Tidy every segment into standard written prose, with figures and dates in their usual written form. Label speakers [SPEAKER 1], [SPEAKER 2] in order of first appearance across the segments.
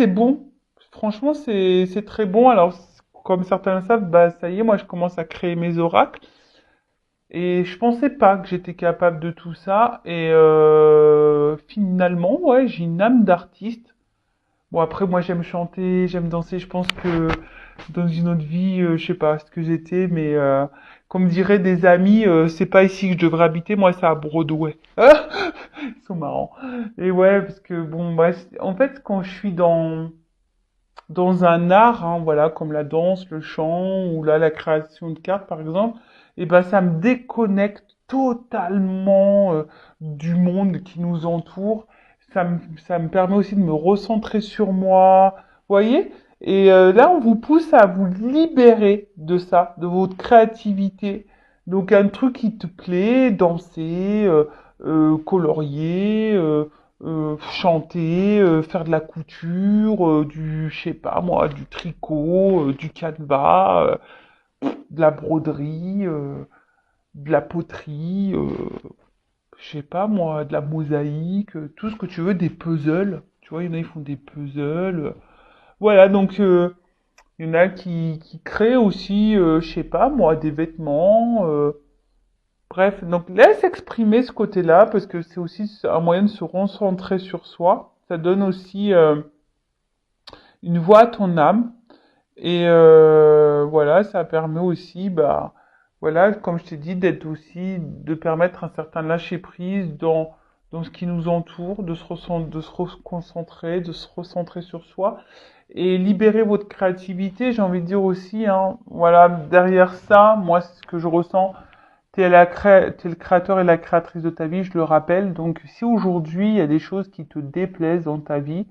[SPEAKER 1] C'est bon. Franchement, c'est très bon. Alors, comme certains le savent, bah ça y est, moi je commence à créer mes oracles. Et je pensais pas que j'étais capable de tout ça. Et finalement, ouais, j'ai une âme d'artiste. Bon, après, moi j'aime chanter, j'aime danser. Je pense que dans une autre vie, je sais pas ce que j'étais, mais comme diraient des amis, c'est pas ici que je devrais habiter. Moi, c'est à Broadway. Ils sont marrants. Et ouais, parce que bon, bah, en fait, quand je suis dans un art, hein, voilà, comme la danse, le chant ou là la création de cartes par exemple, et ben ça me déconnecte totalement du monde qui nous entoure. Ça me permet aussi de me recentrer sur moi, vous voyez? Et là, on vous pousse à vous libérer de ça, de votre créativité. Donc un truc qui te plaît, danser, colorier, chanter, faire de la couture, je sais pas moi, du tricot, du canevas, de la broderie, de la poterie, je sais pas moi, de la mosaïque, tout ce que tu veux, des puzzles. Tu vois, il y en a, ils font des puzzles. Voilà, donc il y en a qui créent aussi, je sais pas moi, des vêtements. Bref, donc laisse exprimer ce côté-là parce que c'est aussi un moyen de se recentrer sur soi. Ça donne aussi une voix à ton âme et voilà, ça permet aussi, bah voilà, comme je t'ai dit, d'être aussi, de permettre un certain lâcher prise dans ce qui nous entoure, de se reconcentrer, de se recentrer sur soi et libérer votre créativité. J'ai envie de dire aussi, hein, voilà, derrière ça, moi, c'est ce que je ressens. T'es le créateur et la créatrice de ta vie, je le rappelle. Donc, si aujourd'hui il y a des choses qui te déplaisent dans ta vie,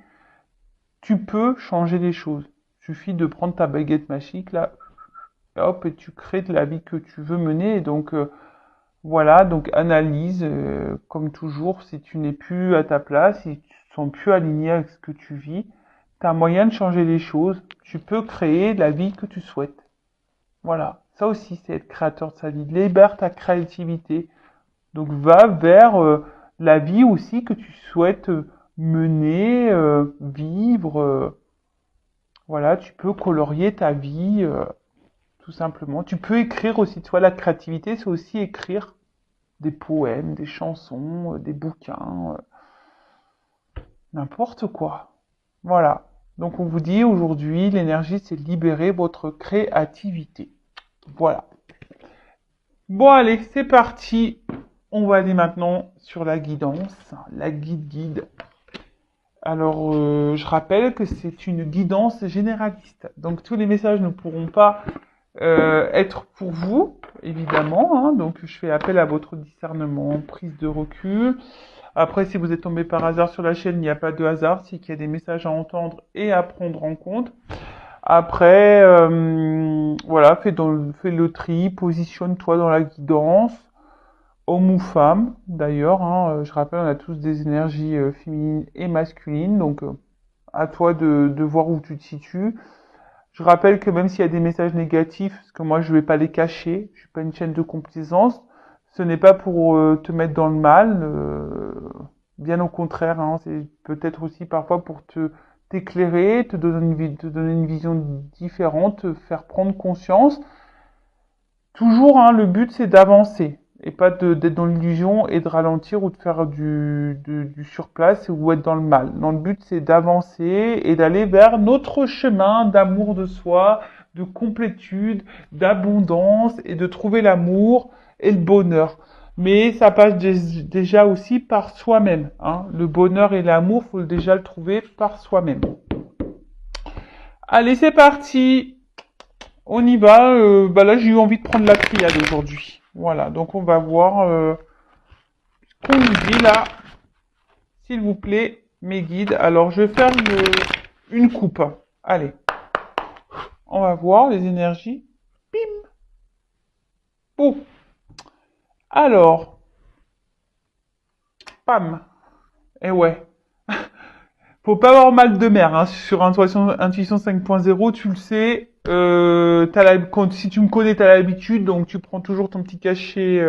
[SPEAKER 1] tu peux changer les choses. Il suffit de prendre ta baguette magique là, et hop, et tu crées de la vie que tu veux mener. Et donc, voilà, donc analyse, comme toujours, si tu n'es plus à ta place, si tu ne sens plus aligné avec ce que tu vis, tu as moyen de changer les choses. Tu peux créer la vie que tu souhaites. Voilà, ça aussi, c'est être créateur de sa vie. Libère ta créativité. Donc va vers la vie aussi que tu souhaites mener, vivre. Voilà, tu peux colorier ta vie, tout simplement. Tu peux écrire aussi. Tu vois, la créativité, c'est aussi écrire des poèmes, des chansons, des bouquins, n'importe quoi. Voilà. Donc on vous dit aujourd'hui, l'énergie, c'est libérer votre créativité. Voilà. Bon, allez, c'est parti. On va aller maintenant sur la guidance, la guide. Alors, je rappelle que c'est une guidance généraliste. Donc, tous les messages ne pourront pas être pour vous, évidemment. Hein. Donc, je fais appel à votre discernement, prise de recul. Après, si vous êtes tombé par hasard sur la chaîne, il n'y a pas de hasard, c'est qu'il y a des messages à entendre et à prendre en compte. Après, voilà, fais le tri, positionne-toi dans la guidance, homme ou femme, d'ailleurs. Hein, je rappelle, on a tous des énergies féminines et masculines, donc à toi de voir où tu te situes. Je rappelle que même s'il y a des messages négatifs, parce que moi je vais pas les cacher, je suis pas une chaîne de complaisance, ce n'est pas pour te mettre dans le mal, bien au contraire, hein, c'est peut-être aussi parfois pour te t'éclairer, te donner une vision différente, te faire prendre conscience. Toujours, hein, le but c'est d'avancer et pas d'être dans l'illusion et de ralentir ou de faire du surplace ou être dans le mal. Non, le but c'est d'avancer et d'aller vers notre chemin d'amour de soi, de complétude, d'abondance et de trouver l'amour et le bonheur. Mais ça passe déjà aussi par soi-même. Hein. Le bonheur et l'amour, faut déjà le trouver par soi-même. Allez, c'est parti. On y va. Bah là, j'ai eu envie de prendre la triade aujourd'hui. Voilà, donc on va voir ce qu'on nous dit là. S'il vous plaît, mes guides. Alors, je vais faire une coupe. Allez, on va voir les énergies. Bim. Boum. Alors, pam. Et ouais. Faut pas avoir mal de mer. Hein. Sur Intuition 5.0, tu le sais. Si tu me connais, t'as l'habitude, donc tu prends toujours ton petit cachet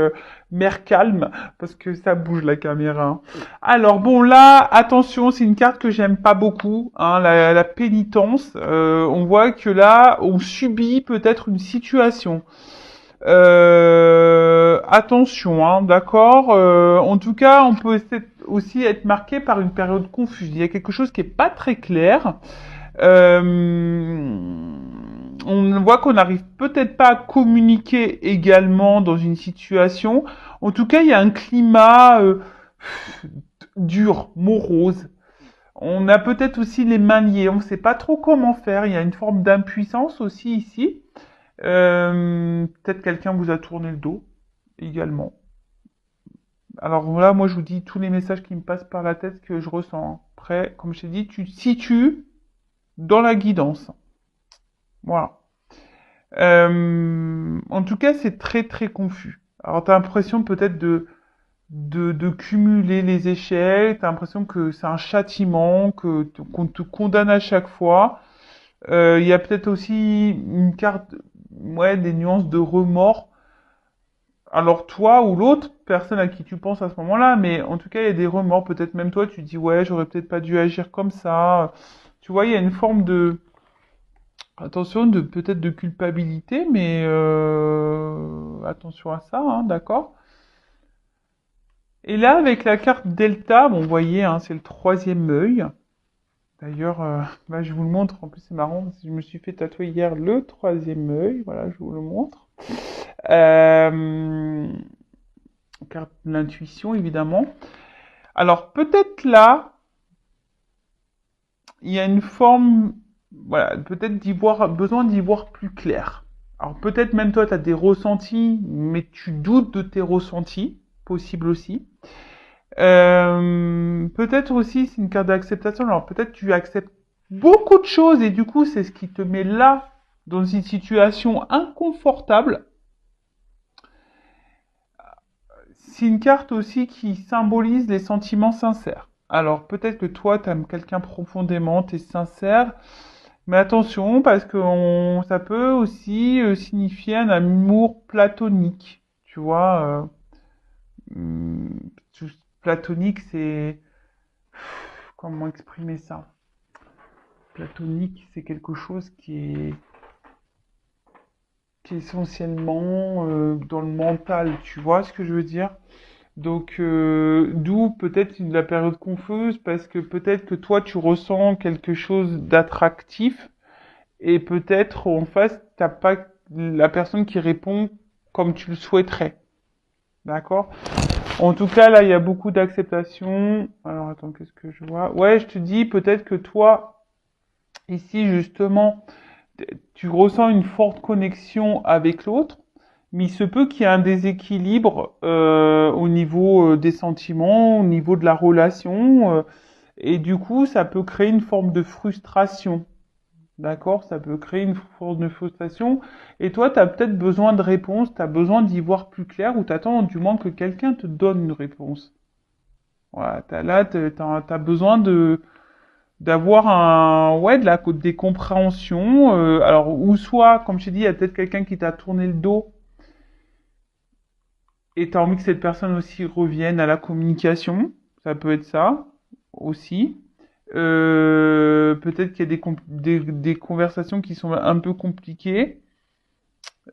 [SPEAKER 1] mer calme, parce que ça bouge la caméra, hein. Alors bon, là, attention, c'est une carte que j'aime pas beaucoup, hein, la pénitence. On voit que là, on subit peut-être une situation. Attention, hein, d'accord. En tout cas, on peut aussi être marqué par une période confuse. Il y a quelque chose qui est pas très clair. On voit qu'on n'arrive peut-être pas à communiquer également dans une situation. En tout cas, il y a un climat dur, morose. On a peut-être aussi les mains liées. On ne sait pas trop comment faire. Il y a une forme d'impuissance aussi ici. Peut-être quelqu'un vous a tourné le dos également. Alors là, moi, je vous dis tous les messages qui me passent par la tête que je ressens. Après, comme je t'ai dit, tu te situes dans la guidance. Voilà. En tout cas, c'est très très confus. Alors, tu as l'impression peut-être de cumuler les échecs, tu as l'impression que c'est un châtiment, qu'on te condamne à chaque fois. Il y a peut-être aussi une carte, ouais, des nuances de remords. Alors toi ou l'autre personne à qui tu penses à ce moment-là, mais en tout cas, il y a des remords. Peut-être même toi, tu te dis, ouais, j'aurais peut-être pas dû agir comme ça. Tu vois, il y a une forme de, attention, de peut-être de culpabilité, mais attention à ça, hein, d'accord? Et là, avec la carte Delta, bon, vous voyez, hein, c'est le troisième œil. D'ailleurs, bah, je vous le montre. En plus, c'est marrant, parce que je me suis fait tatouer hier le troisième œil. Voilà, je vous le montre. Euh, Carte de l'intuition, évidemment. Alors, peut-être là, il y a une forme, voilà, peut-être besoin d'y voir plus clair. Alors, peut-être même toi, tu as des ressentis, mais tu doutes de tes ressentis, possible aussi. Peut-être aussi, c'est une carte d'acceptation. Alors, peut-être tu acceptes beaucoup de choses et du coup, c'est ce qui te met là, dans une situation inconfortable. C'est une carte aussi qui symbolise les sentiments sincères. Alors peut-être que toi, tu aimes quelqu'un profondément, tu es sincère, mais attention parce que ça peut aussi signifier un amour platonique. Tu vois, hum, platonique, c'est... Comment exprimer ça? Platonique, c'est quelque chose qui est essentiellement dans le mental. Tu vois ce que je veux dire? Donc, d'où peut-être la période confuse, parce que peut-être que toi, tu ressens quelque chose d'attractif, et peut-être en face, t'as pas la personne qui répond comme tu le souhaiterais. D'accord? En tout cas, là, il y a beaucoup d'acceptation. Alors, attends, qu'est-ce que je vois? Ouais, je te dis, peut-être que toi, ici, justement, tu ressens une forte connexion avec l'autre, mais il se peut qu'il y ait un déséquilibre au niveau des sentiments, au niveau de la relation, et du coup, ça peut créer une forme de frustration. D'accord? Ça peut créer une forme de frustration. Et toi, tu as peut-être besoin de réponses, tu as besoin d'y voir plus clair, ou tu attends du moins que quelqu'un te donne une réponse. Voilà, là, t'as besoin d'avoir ouais, des compréhensions. Alors, ou soit, comme je t'ai dit, il y a peut-être quelqu'un qui t'a tourné le dos et tu as envie que cette personne aussi revienne à la communication. Ça peut être ça aussi. Peut-être qu'il y a des conversations qui sont un peu compliquées.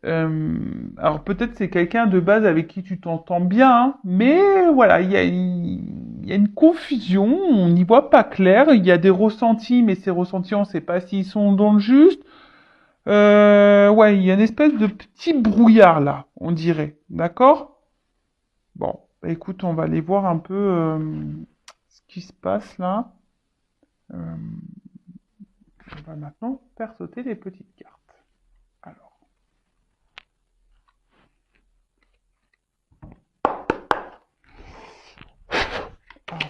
[SPEAKER 1] Alors peut-être c'est quelqu'un de base avec qui tu t'entends bien, hein, mais voilà, il y a une confusion, on n'y voit pas clair, il y a des ressentis, mais ces ressentis, on ne sait pas s'ils sont dans le juste. Ouais, il y a une espèce de petit brouillard là, on dirait. D'accord? Bon, bah, écoute, on va aller voir un peu ce qui se passe là. Euh, on va maintenant faire sauter les petites cartes. Alors,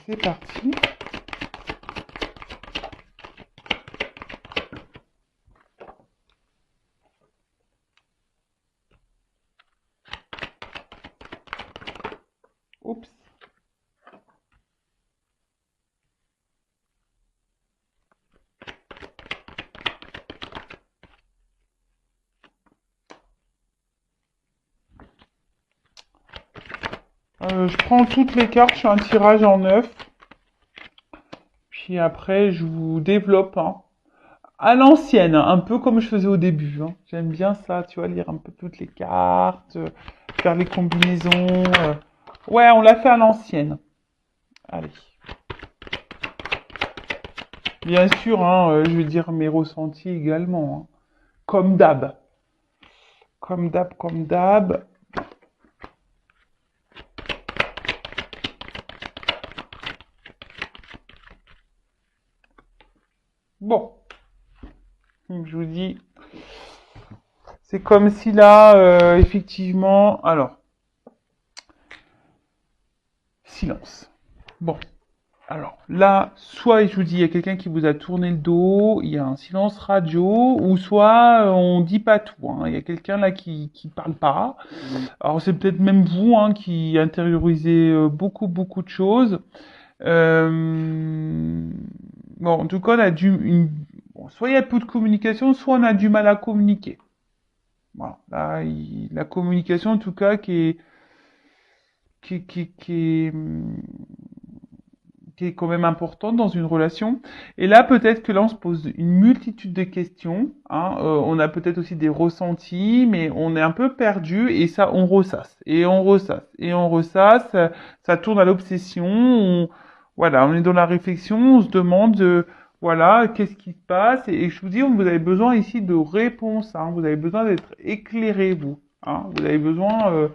[SPEAKER 1] c'est parti. Oups. Je prends toutes les cartes, je fais un tirage en 9. Puis après, je vous développe, hein. À l'ancienne, hein, un peu comme je faisais au début, hein. J'aime bien ça, tu vois, lire un peu toutes les cartes, faire les combinaisons. Ouais, on l'a fait à l'ancienne. Allez. Bien sûr, hein, je vais dire mes ressentis également, hein. Comme d'hab. Comme d'hab, comme d'hab. Bon, donc je vous dis, c'est comme si là, effectivement, alors, silence. Bon, alors là, soit je vous dis, il y a quelqu'un qui vous a tourné le dos, il y a un silence radio, ou soit on dit pas tout, hein. Il y a quelqu'un là qui parle pas. Alors c'est peut-être même vous, hein, qui intériorisez beaucoup de choses. Euh, Bon, en tout cas, on a bon, soit il y a peu de communication, soit on a du mal à communiquer. Voilà. Là, la communication, en tout cas, qui est quand même importante dans une relation. Et là, peut-être que là, on se pose une multitude de questions, hein. On a peut-être aussi des ressentis, mais on est un peu perdu et ça, on ressasse et on ressasse et on ressasse. Ça tourne à l'obsession. Voilà, on est dans la réflexion. On se demande, voilà, qu'est-ce qui se passe. Et je vous dis, vous avez besoin ici de réponses, hein. Vous avez besoin d'être éclairé, vous, hein. Vous avez besoin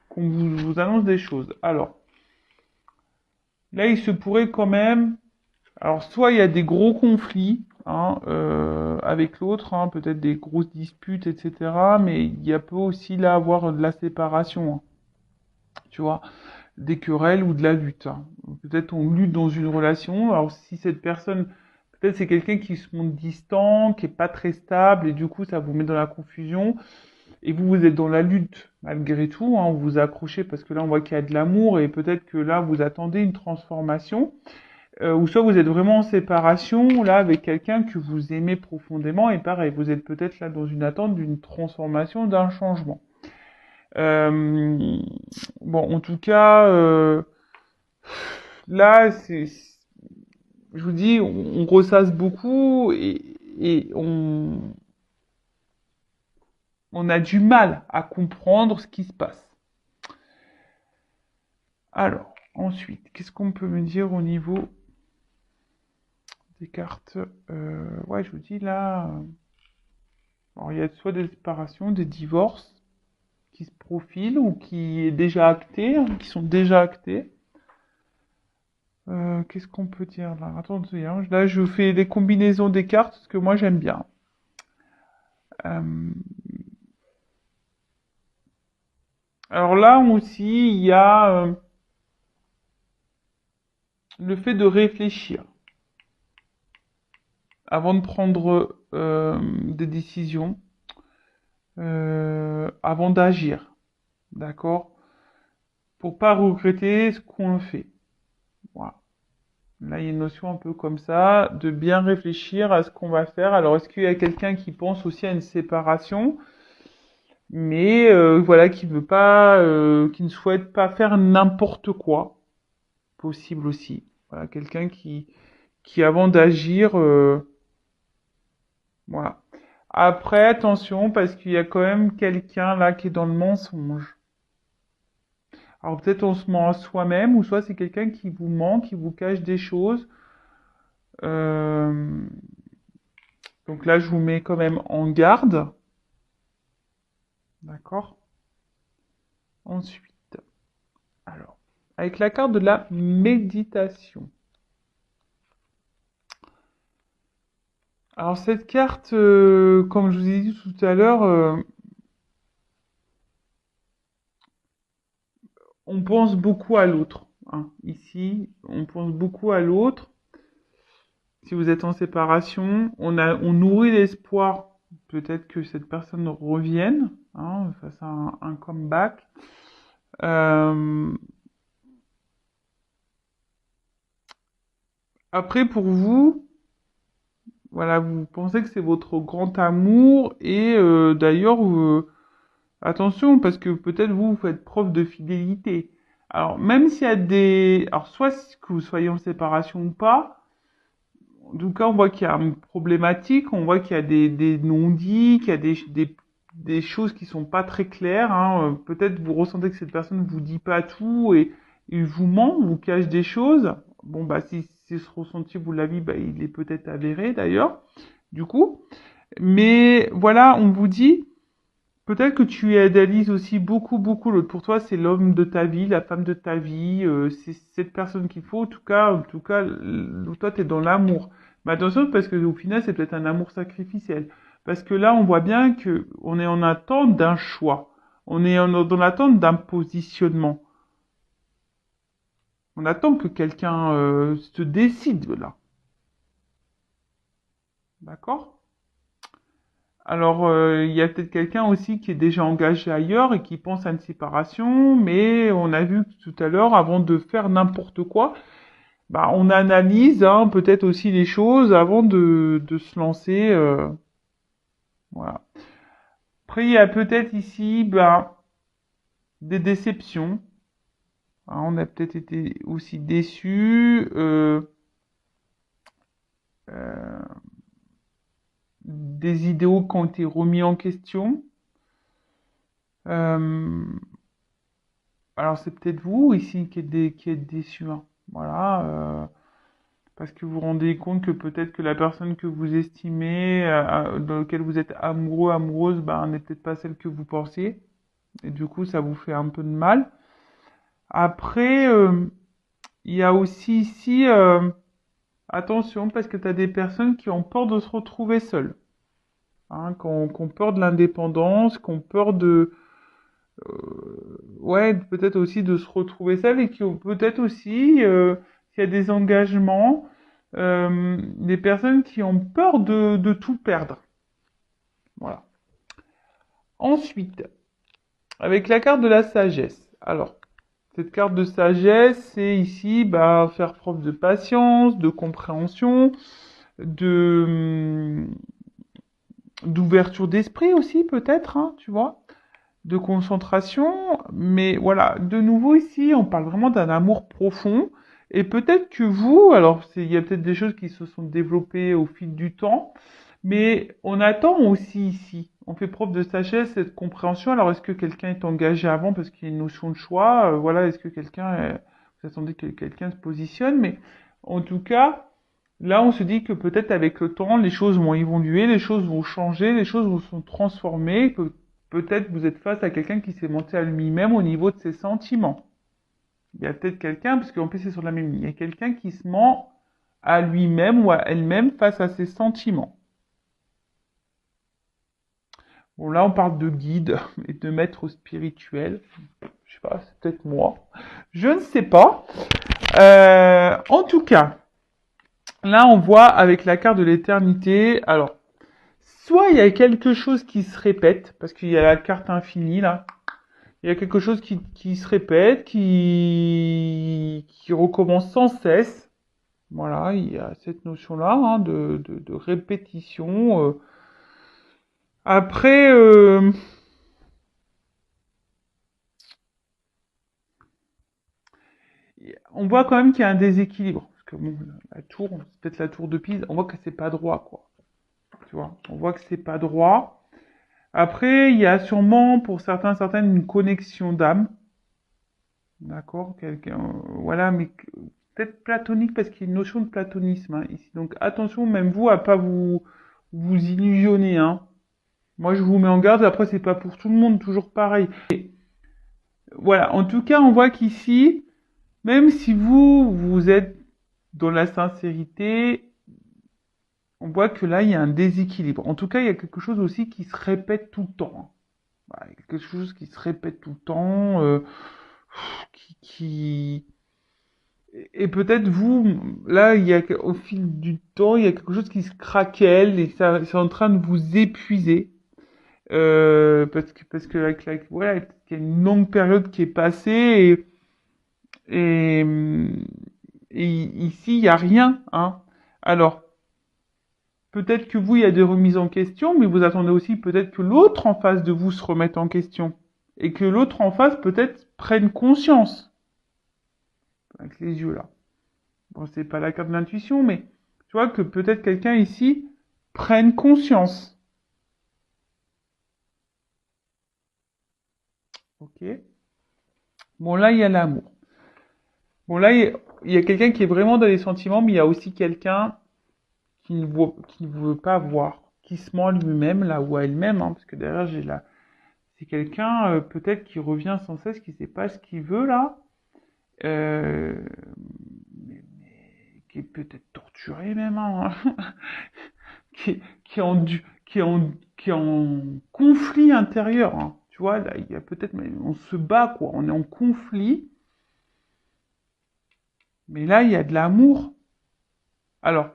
[SPEAKER 1] qu'on vous annonce des choses. Alors. Là, il se pourrait quand même. Alors, soit il y a des gros conflits, hein, avec l'autre, hein, peut-être des grosses disputes, etc. Mais il y a peut aussi là avoir de la séparation, hein, tu vois, des querelles ou de la lutte, hein. Peut-être on lutte dans une relation. Alors, si cette personne, peut-être c'est quelqu'un qui se montre distant, qui est pas très stable, et du coup, ça vous met dans la confusion. Et vous, vous êtes dans la lutte malgré tout, hein, vous vous accrochez parce que là, on voit qu'il y a de l'amour et peut-être que là, vous attendez une transformation. Ou soit vous êtes vraiment en séparation, là, avec quelqu'un que vous aimez profondément, et pareil, vous êtes peut-être là dans une attente d'une transformation, d'un changement. Euh, bon, en tout cas, là, je vous dis, on ressasse beaucoup et on a du mal à comprendre ce qui se passe. Alors, ensuite, qu'est-ce qu'on peut me dire au niveau des cartes? Ouais, je vous dis là, alors il y a soit des séparations, des divorces qui se profilent ou qui est déjà acté, hein, qui sont déjà actés. Qu'est-ce qu'on peut dire là? Attendez, hein, là je fais des combinaisons des cartes parce que moi j'aime bien. Euh, alors là aussi, il y a le fait de réfléchir avant de prendre des décisions, avant d'agir, d'accord? Pour pas regretter ce qu'on fait. Voilà. Là, il y a une notion un peu comme ça, de bien réfléchir à ce qu'on va faire. Alors, est-ce qu'il y a quelqu'un qui pense aussi à une séparation, mais voilà, qui veut pas, qui ne souhaite pas faire n'importe quoi, possible aussi. Voilà, quelqu'un qui avant d'agir, voilà. Après, attention, parce qu'il y a quand même quelqu'un là qui est dans le mensonge. Alors peut-être on se ment à soi-même, ou soit c'est quelqu'un qui vous ment, qui vous cache des choses. Euh, donc là, je vous mets quand même en garde. D'accord? Ensuite, alors, avec la carte de la méditation. Alors cette carte, comme je vous ai dit tout à l'heure, on pense beaucoup à l'autre, hein. Ici, on pense beaucoup à l'autre. Si vous êtes en séparation, on nourrit l'espoir peut-être que cette personne revienne, hein, fasse un comeback. Euh, Après, pour vous, voilà, vous pensez que c'est votre grand amour et d'ailleurs, attention, parce que peut-être vous faites preuve de fidélité. Alors, même s'il y a des... Alors, soit que vous soyez en séparation ou pas, en tout cas, on voit qu'il y a une problématique, on voit qu'il y a des non-dits, qu'il y a des choses qui sont pas très claires. Hein. Peut-être vous ressentez que cette personne ne vous dit pas tout et il vous ment, vous cache des choses. Bon, bah, si ce ressenti, vous l'avez, bah, il est peut-être avéré d'ailleurs, du coup. Mais voilà, on vous dit, peut-être que tu idéalises aussi beaucoup, beaucoup l'autre. Pour toi, c'est l'homme de ta vie, la femme de ta vie, c'est cette personne qu'il faut. En tout cas, toi, t'es dans l'amour. Mais attention, parce que au final, c'est peut-être un amour sacrificiel. Parce que là, on voit bien que on est en attente d'un choix. On est dans l'attente d'un positionnement. On attend que quelqu'un se décide là. D'accord? Alors, il y a peut-être quelqu'un aussi qui est déjà engagé ailleurs et qui pense à une séparation, mais on a vu tout à l'heure, avant de faire n'importe quoi, bah, on analyse hein, peut-être aussi les choses avant de se lancer. Voilà. Après, il y a peut-être ici bah, des déceptions. Hein, on a peut-être été aussi déçus. Euh, des idéaux qui ont été remis en question. Euh, Alors c'est peut-être vous ici qui êtes déçu, hein. Voilà, parce que vous vous rendez compte que peut-être que la personne que vous estimez, dans laquelle vous êtes amoureux, amoureuse, bah, n'est peut-être pas celle que vous pensiez. Et du coup, ça vous fait un peu de mal. Après, il y a aussi ici, attention, parce que tu as des personnes qui ont peur de se retrouver seules, hein, qui ont peur de l'indépendance, qui ont peur ouais, peut-être aussi de se retrouver seul et qui ont peut-être aussi, s'il y a des engagements, des personnes qui ont peur de tout perdre. Voilà. Ensuite, avec la carte de la sagesse. Alors, cette carte de sagesse, c'est ici, bah, faire preuve de patience, de compréhension, de d'ouverture d'esprit aussi peut-être, hein, tu vois, de concentration, mais voilà, de nouveau ici, on parle vraiment d'un amour profond, et peut-être que vous, alors il y a peut-être des choses qui se sont développées au fil du temps, mais on attend aussi ici, on fait preuve de sagesse et de compréhension, alors est-ce que quelqu'un est engagé avant parce qu'il y a une notion de choix, voilà, est-ce que vous attendez que quelqu'un se positionne, mais en tout cas, là on se dit que peut-être avec le temps, les choses vont évoluer, les choses vont changer, les choses vont se transformer, peut-être vous êtes face à quelqu'un qui s'est menti à lui-même au niveau de ses sentiments. Il y a peut-être quelqu'un, parce qu'en plus c'est sur la même ligne, il y a quelqu'un qui se ment à lui-même ou à elle-même face à ses sentiments. Bon là on parle de guide et de maître spirituel. Je sais pas, c'est peut-être moi. Je ne sais pas. En tout cas, là on voit avec la carte de l'éternité, alors, soit il y a quelque chose qui se répète, parce qu'il y a la carte infinie là, il y a quelque chose qui se répète, qui recommence sans cesse. Voilà, il y a cette notion-là hein, de répétition. Après, on voit quand même qu'il y a un déséquilibre. Parce que bon, la tour, c'est peut-être la tour de Pise, on voit que c'est pas droit, quoi. Tu vois, on voit que c'est pas droit. Après, il y a sûrement pour certaines une connexion d'âme. D'accord, quelqu'un, voilà, mais peut-être platonique parce qu'il y a une notion de platonisme hein, ici. Donc attention, même vous, à pas vous illusionner. Hein. Moi, je vous mets en garde. Après, c'est pas pour tout le monde, toujours pareil. Et voilà. En tout cas, on voit qu'ici, même si vous êtes dans la sincérité, on voit que là, il y a un déséquilibre. En tout cas, il y a quelque chose aussi qui se répète tout le temps. Hein. Voilà, il y a quelque chose qui se répète tout le temps, qui et peut-être vous, là, au fil du temps, il y a quelque chose qui se craquelle et ça, c'est en train de vous épuiser. Parce que voilà, il y a une longue période qui est passée et, et ici, il n'y a rien, hein. Alors, peut-être que vous, il y a des remises en question, mais vous attendez aussi peut-être que l'autre en face de vous se remette en question et que l'autre en face peut-être prenne conscience. avec les yeux là. Bon, c'est pas la carte de l'intuition, mais tu vois que peut-être quelqu'un ici prenne conscience. Ok. Bon, là, il y a l'amour. Bon, là, il y a quelqu'un qui est vraiment dans les sentiments, mais il y a aussi quelqu'un qui ne veut pas voir, qui se ment à lui-même, là, ou à elle-même, hein, parce que derrière, j'ai là. C'est quelqu'un, peut-être, qui revient sans cesse, qui sait pas ce qu'il veut, là, euh, mais qui est peut-être torturé même, hein, qui est qui est en conflit intérieur, hein. Tu vois, là, il y a peut-être, on se bat, quoi, on est en conflit, mais là, il y a de l'amour. Alors,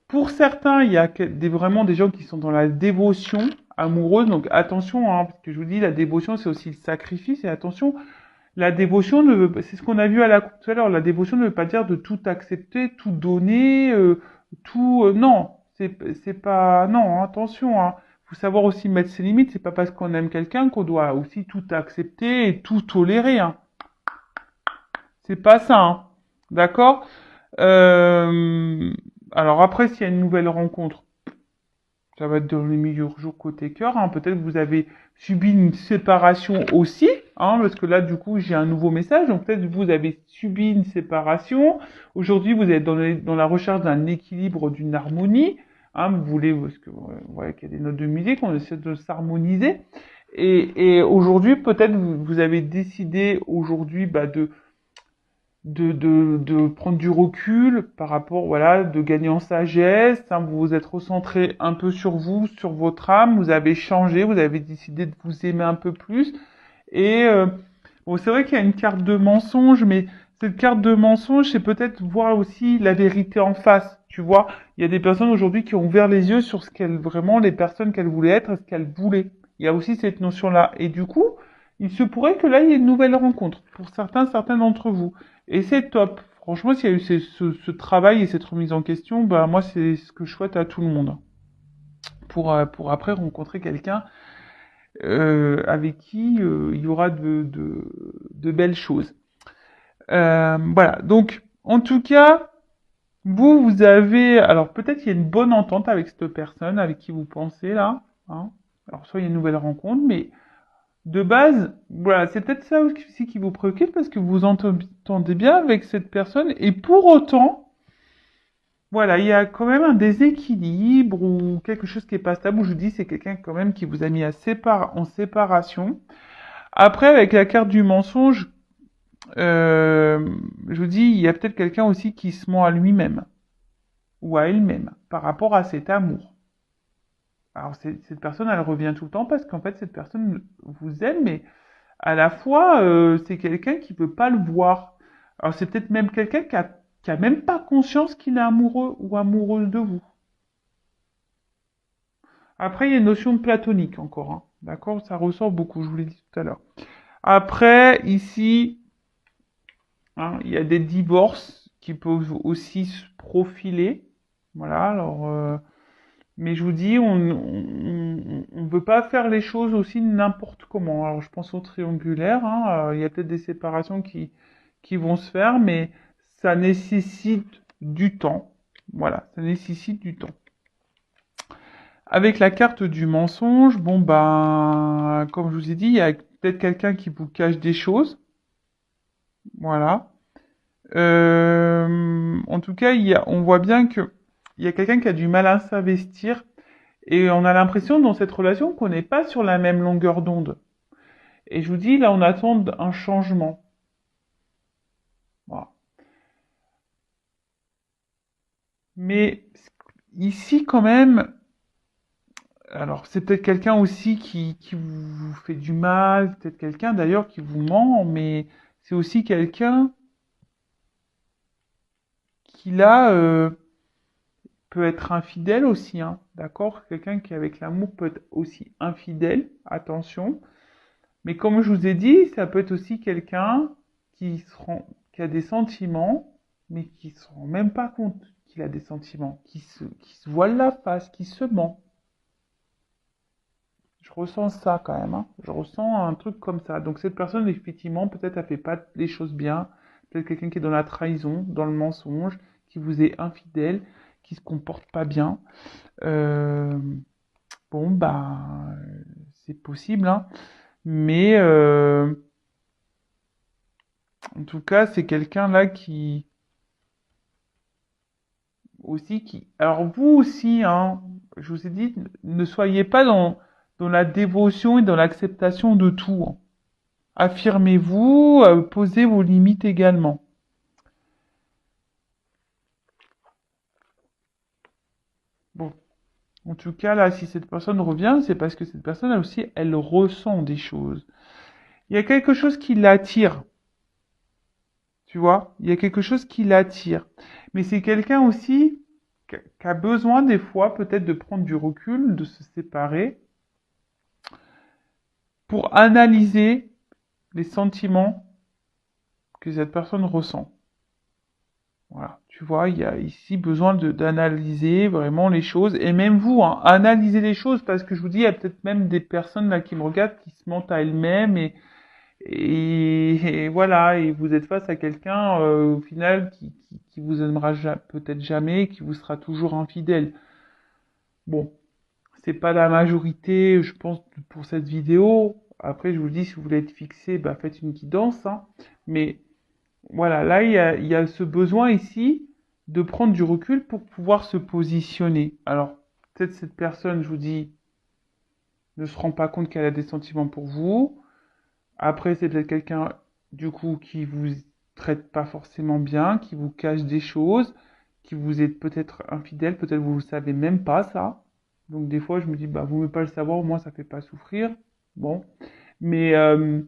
[SPEAKER 1] pour certains, il y a vraiment des gens qui sont dans la dévotion amoureuse, donc attention, hein, parce que je vous dis, la dévotion, c'est aussi le sacrifice, et attention, la dévotion ne veut, c'est ce qu'on a vu à la tout à l'heure, la dévotion ne veut pas dire de tout accepter, tout donner, non, c'est pas, non, attention, hein. Faut savoir aussi mettre ses limites, c'est pas parce qu'on aime quelqu'un qu'on doit aussi tout accepter et tout tolérer, hein. C'est pas ça, hein. D'accord? Euh, alors après, s'il y a une nouvelle rencontre, ça va être dans les meilleurs jours côté cœur, hein. Peut-être que vous avez subi une séparation aussi, hein, parce que là, du coup, j'ai un nouveau message. Donc peut-être que vous avez subi une séparation. Aujourd'hui, vous êtes dans la recherche d'un équilibre, d'une harmonie. Hein, vous voulez, parce que vous voyez qu'il y a des notes de musique, on essaie de s'harmoniser. Et aujourd'hui, peut-être vous avez décidé aujourd'hui de prendre du recul par rapport, voilà, de gagner en sagesse, hein, vous vous êtes recentré un peu sur vous, sur votre âme, vous avez changé, vous avez décidé de vous aimer un peu plus. Et bon, c'est vrai qu'il y a une carte de mensonge, mais cette carte de mensonge, c'est peut-être voir aussi la vérité en face. Tu vois, il y a des personnes aujourd'hui qui ont ouvert les yeux sur ce qu'elles vraiment les personnes qu'elles voulaient être, et ce qu'elles voulaient. Il y a aussi cette notion-là. Et du coup, il se pourrait que là, il y ait une nouvelle rencontre pour certains d'entre vous. Et c'est top. Franchement, s'il y a eu ce travail et cette remise en question, bah moi, c'est ce que je souhaite à tout le monde pour après rencontrer quelqu'un avec qui il y aura de belles choses. Voilà. Donc, en tout cas, vous avez, alors peut-être il y a une bonne entente avec cette personne avec qui vous pensez là, hein. Alors soit il y a une nouvelle rencontre, mais de base, voilà, c'est peut-être ça aussi qui vous préoccupe parce que vous entendez bien avec cette personne et pour autant, voilà, il y a quand même un déséquilibre ou quelque chose qui est pas stable où je vous dis c'est quelqu'un quand même qui vous a mis en séparation. Après, avec la carte du mensonge, je vous dis, il y a peut-être quelqu'un aussi qui se ment à lui-même ou à elle-même par rapport à cet amour. Alors cette personne, elle revient tout le temps parce qu'en fait cette personne vous aime, mais à la fois c'est quelqu'un qui peut pas le voir. Alors c'est peut-être même quelqu'un qui a même pas conscience qu'il est amoureux ou amoureuse de vous. Après il y a une notion de platonique encore, hein. D'accord, ça ressort beaucoup, je vous l'ai dit tout à l'heure. Après ici, hein, il y a des divorces qui peuvent aussi se profiler. Voilà, alors mais je vous dis, on veut pas faire les choses aussi n'importe comment. Alors, je pense au triangulaire, hein, il y a peut-être des séparations qui vont se faire, mais ça nécessite du temps. Voilà, ça nécessite du temps. Avec la carte du mensonge, bon ben, comme je vous ai dit, il y a peut-être quelqu'un qui vous cache des choses. Voilà. En tout cas, on voit bien que il y a quelqu'un qui a du mal à s'investir. Et on a l'impression dans cette relation qu'on n'est pas sur la même longueur d'onde. Et je vous dis, là, on attend un changement. Voilà. Mais ici, quand même, alors c'est peut-être quelqu'un aussi qui vous fait du mal, peut-être quelqu'un d'ailleurs qui vous ment, mais c'est aussi quelqu'un qui là peut être infidèle aussi, hein, d'accord? Quelqu'un qui avec l'amour peut être aussi infidèle, attention. Mais comme je vous ai dit, ça peut être aussi quelqu'un qui a des sentiments, mais qui se rend même pas compte qu'il a des sentiments, qui se voile la face, qui se ment. Je ressens ça quand même, hein. Je ressens un truc comme ça. Donc cette personne, effectivement, peut-être elle fait pas les choses bien. peut-être quelqu'un qui est dans la trahison, dans le mensonge, qui vous est infidèle, qui se comporte pas bien. Euh, bon, bah, c'est possible, hein. Mais en tout cas, c'est quelqu'un là qui aussi qui. Alors vous aussi, hein, je vous ai dit, ne soyez pas dans la dévotion et dans l'acceptation de tout, hein. Affirmez-vous, posez vos limites également. Bon, en tout cas, là, si cette personne revient, c'est parce que cette personne, elle aussi, elle ressent des choses. Il y a quelque chose qui l'attire, tu vois? Il y a quelque chose qui l'attire. Mais c'est quelqu'un aussi qui a besoin des fois peut-être de prendre du recul, de se séparer, pour analyser les sentiments que cette personne ressent. Voilà, tu vois, il y a ici besoin d'analyser vraiment les choses, et même vous, hein, analysez les choses, parce que je vous dis, il y a peut-être même des personnes là qui me regardent, qui se mentent à elles-mêmes, et voilà, et vous êtes face à quelqu'un, au final, qui vous aimera peut-être jamais, qui vous sera toujours infidèle. Bon, c'est pas la majorité, je pense, pour cette vidéo. Après, je vous le dis, si vous voulez être fixé, bah, faites une guidance, hein. Mais voilà, là, il y a ce besoin ici de prendre du recul pour pouvoir se positionner. Alors, peut-être cette personne, je vous dis, ne se rend pas compte qu'elle a des sentiments pour vous. Après, c'est peut-être quelqu'un, du coup, qui vous traite pas forcément bien, qui vous cache des choses, qui vous est peut-être infidèle, peut-être vous ne savez même pas ça. Donc, des fois, je me dis, bah, vous ne pouvez pas le savoir, au moins, ça fait pas souffrir. Bon. Mais, euh,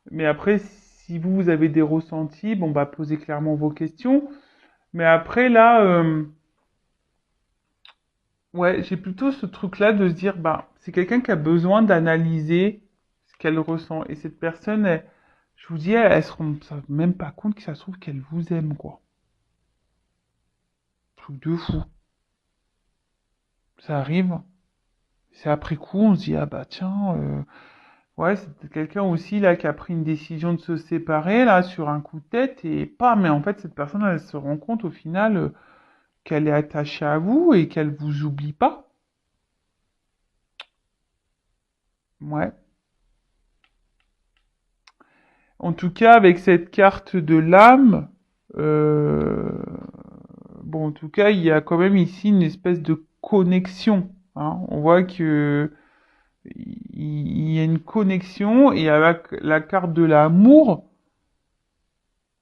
[SPEAKER 1] mais après, si vous, vous avez des ressentis, bon, bah, posez clairement vos questions. Mais après, là, ouais, j'ai plutôt ce truc-là de se dire, bah, c'est quelqu'un qui a besoin d'analyser ce qu'elle ressent. Et cette personne, je vous dis, elle se rend même pas compte que ça se trouve qu'elle vous aime, quoi. Truc de fou. Ça arrive. C'est après coup, on se dit, ah bah tiens, ouais, c'est peut-être quelqu'un aussi, là, qui a pris une décision de se séparer, là, sur un coup de tête, et pas, mais en fait, cette personne, elle se rend compte, au final, qu'elle est attachée à vous et qu'elle vous oublie pas. Ouais. En tout cas, avec cette carte de l'âme, euh, bon, en tout cas, il y a quand même ici une espèce de connexion, hein. On voit que il y a une connexion et avec la carte de l'amour,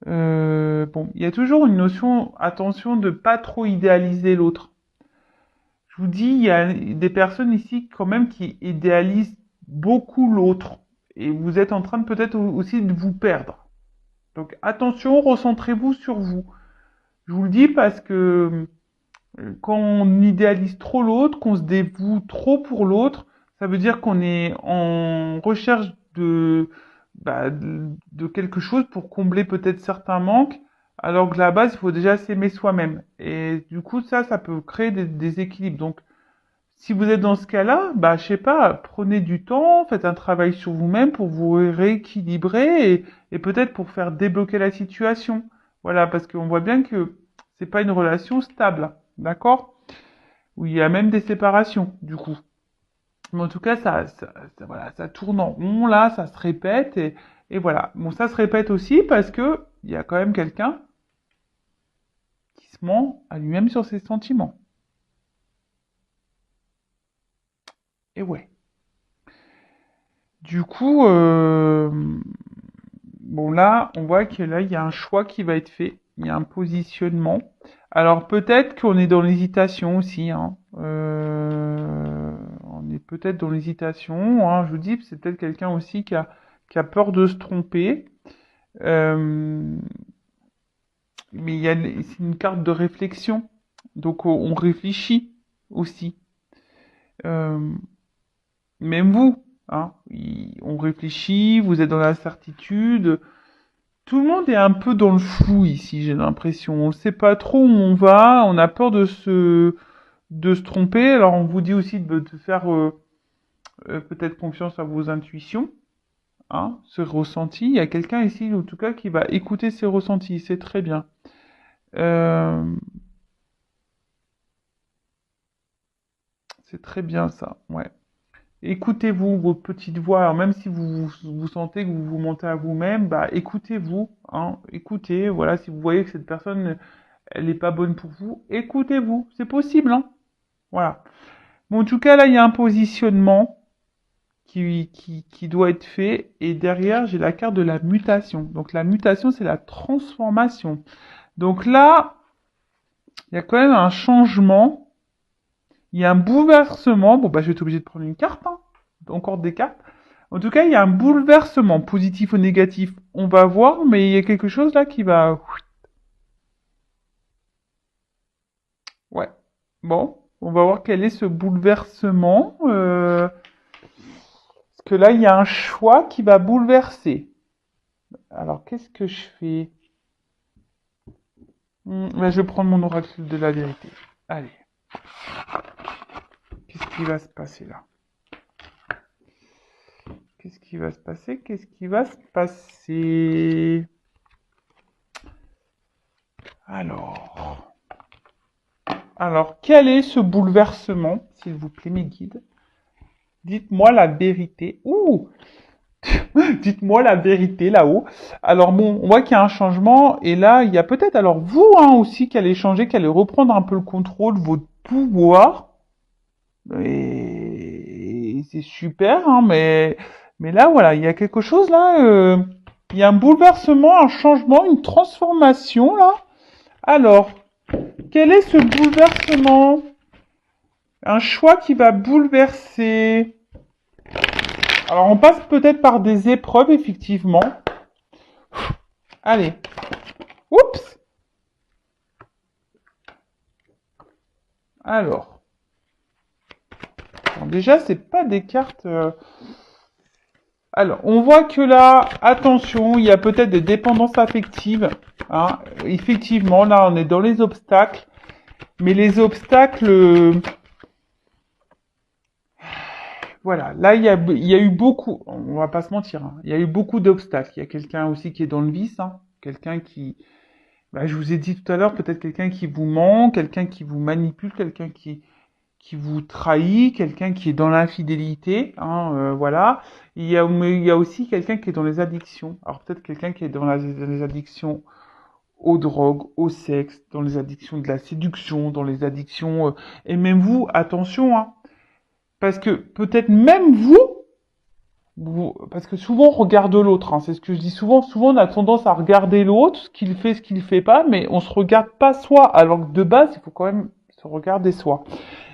[SPEAKER 1] bon, il y a toujours une notion, attention, de pas trop idéaliser l'autre. Je vous dis, il y a des personnes ici quand même qui idéalisent beaucoup l'autre et vous êtes en train de peut-être aussi de vous perdre. Donc attention, recentrez-vous sur vous. Je vous le dis parce que quand on idéalise trop l'autre, qu'on se dévoue trop pour l'autre, ça veut dire qu'on est en recherche de quelque chose pour combler peut-être certains manques, alors que la base, il faut déjà s'aimer soi-même. Et du coup, ça peut créer des déséquilibres. Donc, si vous êtes dans ce cas-là, bah, je sais pas, prenez du temps, faites un travail sur vous-même pour vous rééquilibrer et peut-être pour faire débloquer la situation. Voilà, parce qu'on voit bien que c'est pas une relation stable, d'accord? Où il y a même des séparations, du coup. Mais en tout cas, voilà, ça tourne en rond, là, ça se répète et voilà. Bon, ça se répète aussi parce que il y a quand même quelqu'un qui se ment à lui-même sur ses sentiments. Et ouais. Du coup, bon là, on voit que là, il y a un choix qui va être fait. Il y a un positionnement. Alors peut-être qu'on est dans l'hésitation aussi, hein. On est peut-être dans l'hésitation, hein. Je vous dis, c'est peut-être quelqu'un aussi qui a peur de se tromper. Euh, mais c'est une carte de réflexion. Donc on réfléchit aussi. Euh, Même vous, hein. On réfléchit, vous êtes dans l'incertitude. Tout le monde est un peu dans le flou ici, j'ai l'impression. On ne sait pas trop où on va, on a peur de se tromper. Alors on vous dit aussi de faire peut-être confiance à vos intuitions, hein, ce ressenti. Il y a quelqu'un ici, en tout cas, qui va écouter ces ressentis. C'est très bien. Euh, c'est très bien ça, ouais. Écoutez-vous, vos petites voix. Alors même si vous sentez que vous vous mentez à vous-même, bah écoutez-vous, hein. Écoutez, voilà, si vous voyez que cette personne, elle n'est pas bonne pour vous, écoutez-vous. C'est possible, hein. Voilà. Bon, en tout cas, là, il y a un positionnement qui doit être fait. Et derrière, j'ai la carte de la mutation. Donc la mutation, c'est la transformation. Donc là, il y a quand même un changement. Il y a un bouleversement. Bon, bah, je vais être obligé de prendre une carte, hein. Encore des cartes. En tout cas, il y a un bouleversement, positif ou négatif. On va voir, mais il y a quelque chose là qui va... Ouais. Bon, on va voir quel est ce bouleversement. Parce que là, il y a un choix qui va bouleverser. Alors, qu'est-ce que je fais? Là, je vais prendre mon oracle de la vérité. Allez. Qu'est-ce qui va se passer là? Qu'est-ce qui va se passer? Qu'est-ce qui va se passer? Alors. Alors, quel est ce bouleversement, s'il vous plaît, mes guides? Dites-moi la vérité. Ouh! Dites-moi la vérité là-haut. Alors bon, on voit qu'il y a un changement et là, il y a peut-être alors vous hein, aussi qui allez changer, qui allez reprendre un peu le contrôle de votre pouvoir. Et c'est super, hein, mais là, voilà, il y a quelque chose là. Il y a un bouleversement, un changement, une transformation là. Alors, quel est ce bouleversement? Un choix qui va bouleverser. Alors, on passe peut-être par des épreuves, effectivement. Allez. Oups. Alors. Bon, déjà, c'est pas des cartes. Alors, on voit que là, attention, il y a peut-être des dépendances affectives. Hein. Effectivement, là, on est dans les obstacles. Mais les obstacles, voilà, là il y a eu beaucoup, on va pas se mentir, hein, il y a eu beaucoup d'obstacles. Il y a quelqu'un aussi qui est dans le vice, hein, quelqu'un qui, bah, je vous ai dit tout à l'heure, peut-être quelqu'un qui vous ment, quelqu'un qui vous manipule, quelqu'un qui vous trahit, quelqu'un qui est dans l'infidélité, hein, voilà. Mais il y a aussi quelqu'un qui est dans les addictions. Alors peut-être quelqu'un qui est dans les addictions aux drogues, au sexe, dans les addictions de la séduction, dans les addictions, et même vous, attention, hein, parce que peut-être même parce que souvent on regarde l'autre, hein, c'est ce que je dis souvent, souvent on a tendance à regarder l'autre, ce qu'il fait pas, mais on se regarde pas soi, alors que de base il faut quand même se regarder soi.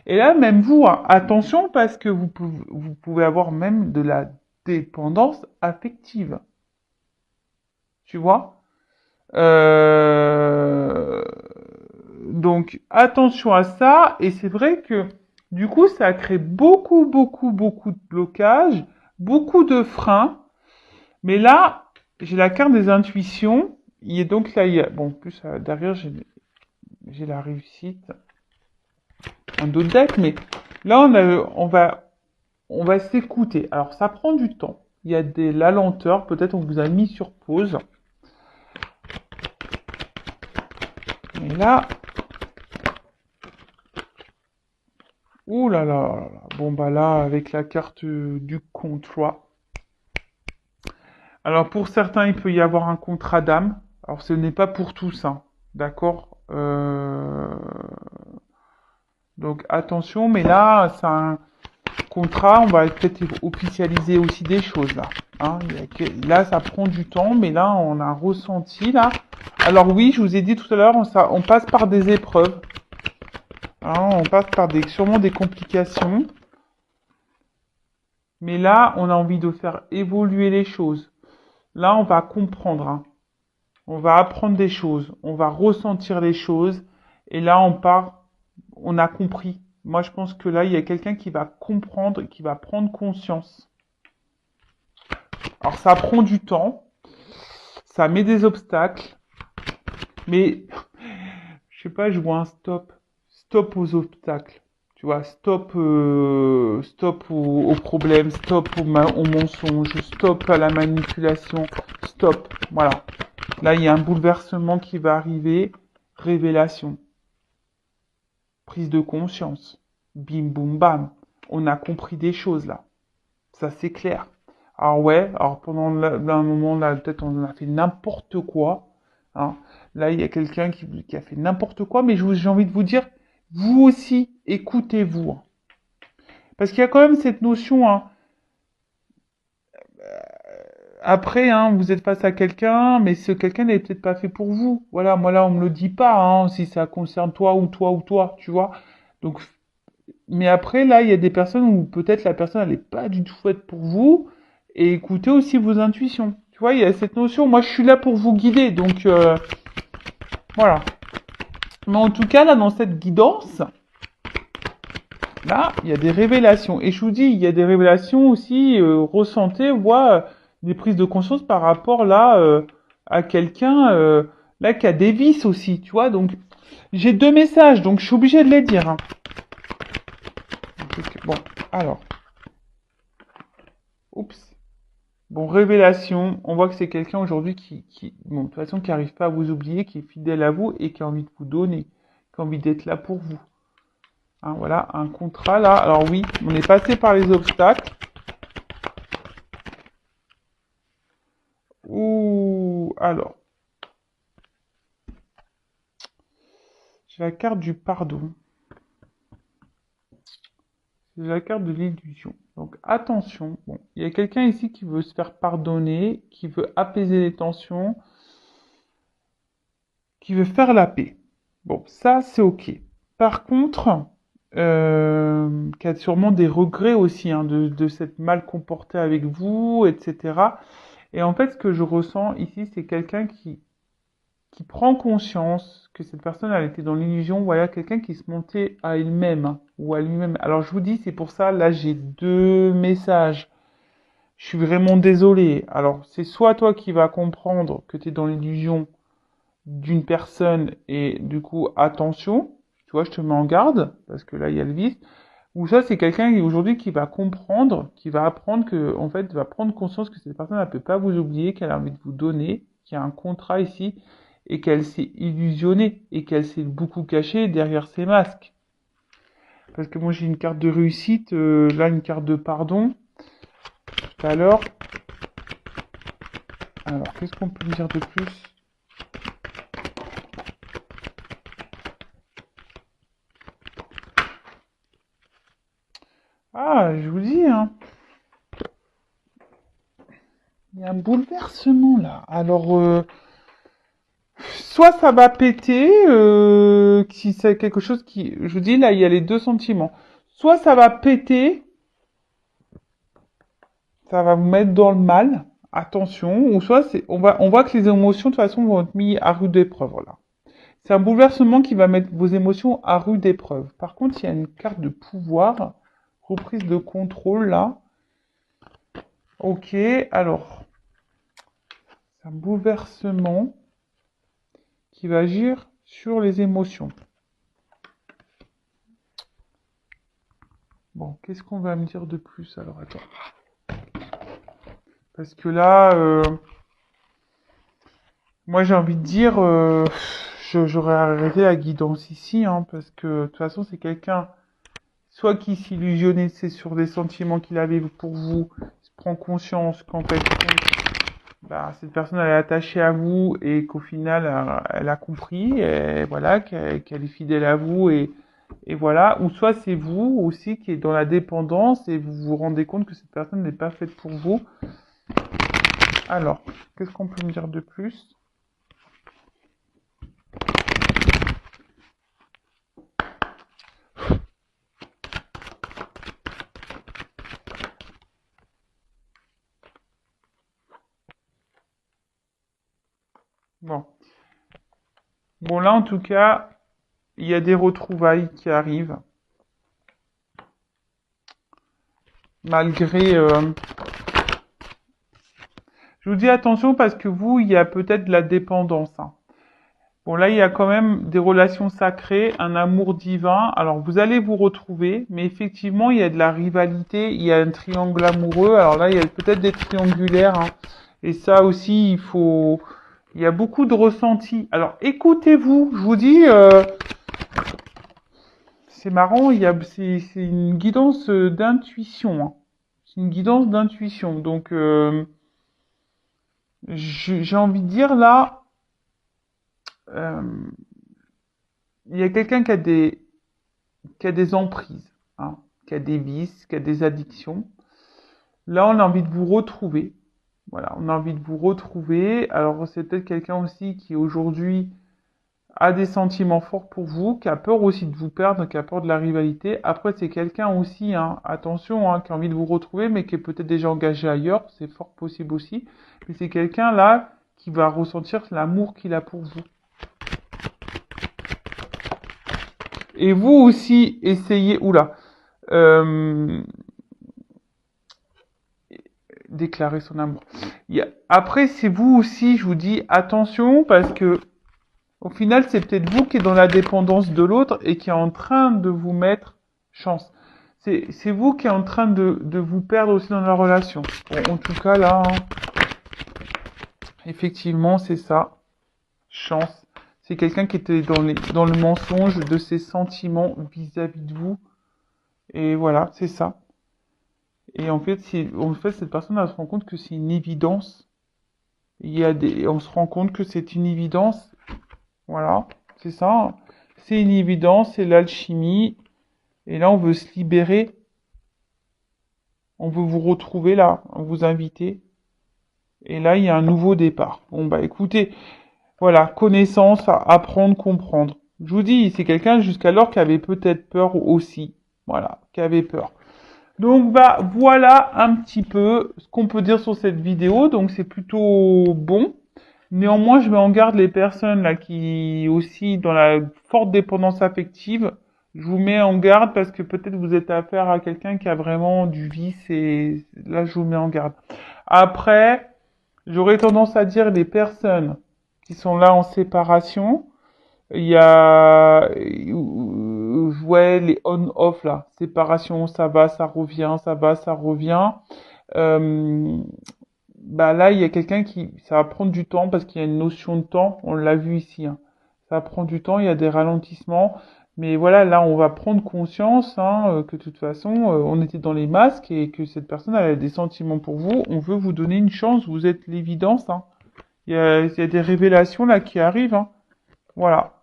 [SPEAKER 1] Et là même vous, hein, attention parce que vous pouvez avoir même de la dépendance affective, tu vois. Euh, Donc attention à ça, et c'est vrai que du coup ça a créé beaucoup de blocages, beaucoup de freins, mais là j'ai la carte des intuitions, et donc là il y a, bon en plus derrière j'ai la réussite, un autre deck, mais là on va s'écouter. Alors ça prend du temps, il y a la lenteur, peut-être on vous a mis sur pause, et là ouh là là, là là. Bon bah là, avec la carte du contrat. Alors pour certains, il peut y avoir un contrat d'âme. Alors ce n'est pas pour tous, hein. D'accord. Donc attention, mais là, c'est un contrat. On va peut-être officialiser aussi des choses là. Hein. Là, ça prend du temps, mais là, on a un ressenti là. Alors oui, je vous ai dit tout à l'heure, on passe par des épreuves. Hein, on passe par sûrement des complications. Mais là, on a envie de faire évoluer les choses. Là, on va comprendre. Hein. On va apprendre des choses. On va ressentir les choses. Et là, on a compris. Moi, je pense que là, il y a quelqu'un qui va comprendre, qui va prendre conscience. Alors, ça prend du temps. Ça met des obstacles. Mais, je sais pas, je vois un stop. Stop aux obstacles. Tu vois, stop stop au problème, stop au mensonge, stop à la manipulation, stop. Voilà. Là, il y a un bouleversement qui va arriver. Révélation. Prise de conscience. Bim, boum, bam. On a compris des choses là. Ça, c'est clair. Alors ouais, alors pendant un moment là, peut-être on a fait n'importe quoi. Hein. Là, il y a quelqu'un qui a fait n'importe quoi, mais j'ai envie de vous dire, vous aussi, écoutez-vous. Hein. Parce qu'il y a quand même cette notion, hein, après, hein, vous êtes face à quelqu'un, mais ce quelqu'un n'est peut-être pas fait pour vous. Voilà, moi là, on me le dit pas, hein, si ça concerne toi ou toi ou toi, tu vois. Donc, mais après, là, il y a des personnes où peut-être la personne, elle n'est pas du tout faite pour vous. Et écoutez aussi vos intuitions. Tu vois, il y a cette notion, moi, je suis là pour vous guider. Donc, voilà. Mais en tout cas, là, dans cette guidance, là, il y a des révélations. Et je vous dis, il y a des révélations aussi ressentées, voire des prises de conscience par rapport là à quelqu'un là qui a des vices aussi, tu vois. Donc, j'ai deux messages, donc je suis obligée de les dire. Hein. Bon, alors, oups. Bon, révélation. On voit que c'est quelqu'un aujourd'hui bon, de toute façon, qui n'arrive pas à vous oublier, qui est fidèle à vous et qui a envie de vous donner, qui a envie d'être là pour vous. Hein, voilà, un contrat là. Alors oui, on est passé par les obstacles. Ouh, alors. J'ai la carte du pardon. C'est la carte de l'illusion. Donc attention, bon, il y a quelqu'un ici qui veut se faire pardonner, qui veut apaiser les tensions, qui veut faire la paix. Bon, ça c'est ok. Par contre, qui a sûrement des regrets aussi hein, de s'être mal comporté avec vous, etc. Et en fait, ce que je ressens ici, c'est quelqu'un qui prend conscience que cette personne, elle était dans l'illusion, voilà, quelqu'un qui se montait à elle-même hein, ou à lui-même. Alors je vous dis, c'est pour ça, là j'ai deux messages. Je suis vraiment désolé. Alors c'est soit toi qui vas comprendre que tu es dans l'illusion d'une personne et du coup, attention, tu vois, je te mets en garde, parce que là il y a le vice. Ou ça, c'est quelqu'un aujourd'hui qui va comprendre, qui va apprendre que, en fait, va prendre conscience que cette personne, elle peut pas vous oublier, qu'elle a envie de vous donner, qu'il y a un contrat ici, et qu'elle s'est illusionnée, et qu'elle s'est beaucoup cachée derrière ses masques. Parce que moi, j'ai une carte de réussite, là, une carte de pardon, tout à l'heure. Alors, qu'est-ce qu'on peut me dire de plus? Ah, je vous dis, hein, il y a un bouleversement, là. Alors, soit ça va péter, si c'est quelque chose qui... Je vous dis, là, il y a les deux sentiments. Soit ça va péter, ça va vous mettre dans le mal, attention, ou soit on voit que les émotions, de toute façon, vont être mises à rude épreuve, là. C'est un bouleversement qui va mettre vos émotions à rude épreuve. Par contre, il y a une carte de pouvoir, reprise de contrôle, là. Ok, alors, c'est un bouleversement qui va agir sur les émotions. Bon, qu'est-ce qu'on va me dire de plus? Alors, attends. Parce que là, moi j'ai envie de dire, j'aurais arrêté la guidance ici, hein, parce que de toute façon c'est quelqu'un, soit qui s'illusionnait, c'est sur des sentiments qu'il avait pour vous, il se prend conscience qu'en fait, bah, cette personne elle est attachée à vous et qu'au final elle a compris, et voilà, qu'elle est fidèle à vous et voilà, ou soit c'est vous aussi qui est dans la dépendance et vous vous rendez compte que cette personne n'est pas faite pour vous. Alors, qu'est-ce qu'on peut me dire de plus? Bon. Bon, là, en tout cas, il y a des retrouvailles qui arrivent. Malgré... Je vous dis attention parce que vous, il y a peut-être de la dépendance. Hein. Bon, là, il y a quand même des relations sacrées, un amour divin. Alors, vous allez vous retrouver, mais effectivement, il y a de la rivalité, il y a un triangle amoureux. Alors là, il y a peut-être des triangulaires, hein. Et ça aussi, il y a beaucoup de ressentis. Alors, écoutez-vous, je vous dis, c'est marrant, c'est une guidance d'intuition, hein. C'est une guidance d'intuition. Donc, j'ai envie de dire là, euh, il y a quelqu'un qui a des emprises, hein, qui a des vices, qui a des addictions. Là, on a envie de vous retrouver. Voilà, on a envie de vous retrouver. Alors, c'est peut-être quelqu'un aussi qui aujourd'hui a des sentiments forts pour vous, qui a peur aussi de vous perdre, qui a peur de la rivalité. Après, c'est quelqu'un aussi, hein, attention, hein, qui a envie de vous retrouver, mais qui est peut-être déjà engagé ailleurs. C'est fort possible aussi. Mais c'est quelqu'un là qui va ressentir l'amour qu'il a pour vous. Et vous aussi, essayez, oula, euh, déclarer son amour. Après, c'est vous aussi, je vous dis attention, parce que au final, c'est peut-être vous qui êtes dans la dépendance de l'autre et qui est en train de vous mettre chance. C'est vous qui êtes en train de vous perdre aussi dans la relation. Bon, en tout cas, là, hein, effectivement, c'est ça. Chance. C'est quelqu'un qui était dans le mensonge de ses sentiments vis-à-vis de vous. Et voilà, c'est ça. Et en fait, cette personne, elle se rend compte que c'est une évidence. On se rend compte que c'est une évidence. Voilà, c'est ça. C'est une évidence, c'est l'alchimie. Et là, on veut se libérer. On veut vous retrouver là, vous inviter. Et là, il y a un nouveau départ. Bon, bah écoutez, voilà, connaissance, apprendre, comprendre. Je vous dis, c'est quelqu'un jusqu'alors qui avait peut-être peur aussi. Voilà, qui avait peur. Donc bah voilà un petit peu ce qu'on peut dire sur cette vidéo. Donc c'est plutôt bon. Néanmoins, je mets en garde les personnes là qui aussi dans la forte dépendance affective. Je vous mets en garde parce que peut-être vous êtes affaire à quelqu'un qui a vraiment du vice et là je vous mets en garde. Après, j'aurais tendance à dire les personnes qui sont là en séparation. Il y a, ouais, les on-off là, séparation, ça va, ça revient, ça va, ça revient. Euh, Bah là, il y a quelqu'un ça va prendre du temps parce qu'il y a une notion de temps. On l'a vu ici, hein. Ça va prendre du temps, il y a des ralentissements. Mais voilà, là, on va prendre conscience, hein, que de toute façon, on était dans les masques et que cette personne elle a des sentiments pour vous. On veut vous donner une chance. Vous êtes l'évidence, hein. Il y a des révélations là qui arrivent, hein. Voilà.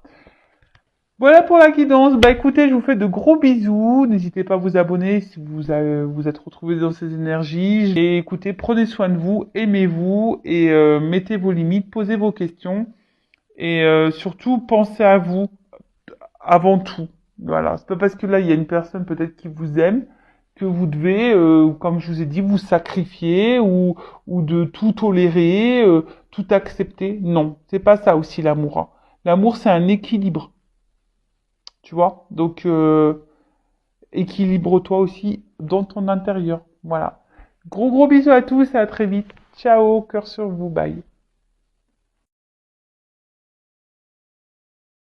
[SPEAKER 1] Voilà pour la guidance. Bah écoutez, je vous fais de gros bisous. N'hésitez pas à vous abonner si vous êtes retrouvé dans ces énergies. Et écoutez, prenez soin de vous, aimez-vous et mettez vos limites, posez vos questions. Et surtout, pensez à vous avant tout. Voilà. C'est pas parce que là, il y a une personne peut-être qui vous aime que vous devez, comme je vous ai dit, vous sacrifier ou de tout tolérer, tout accepter. Non, c'est pas ça aussi l'amour, hein. L'amour, c'est un équilibre. Tu vois? Donc, équilibre-toi aussi dans ton intérieur. Voilà. Gros bisous à tous et à très vite. Ciao, cœur sur vous, bye.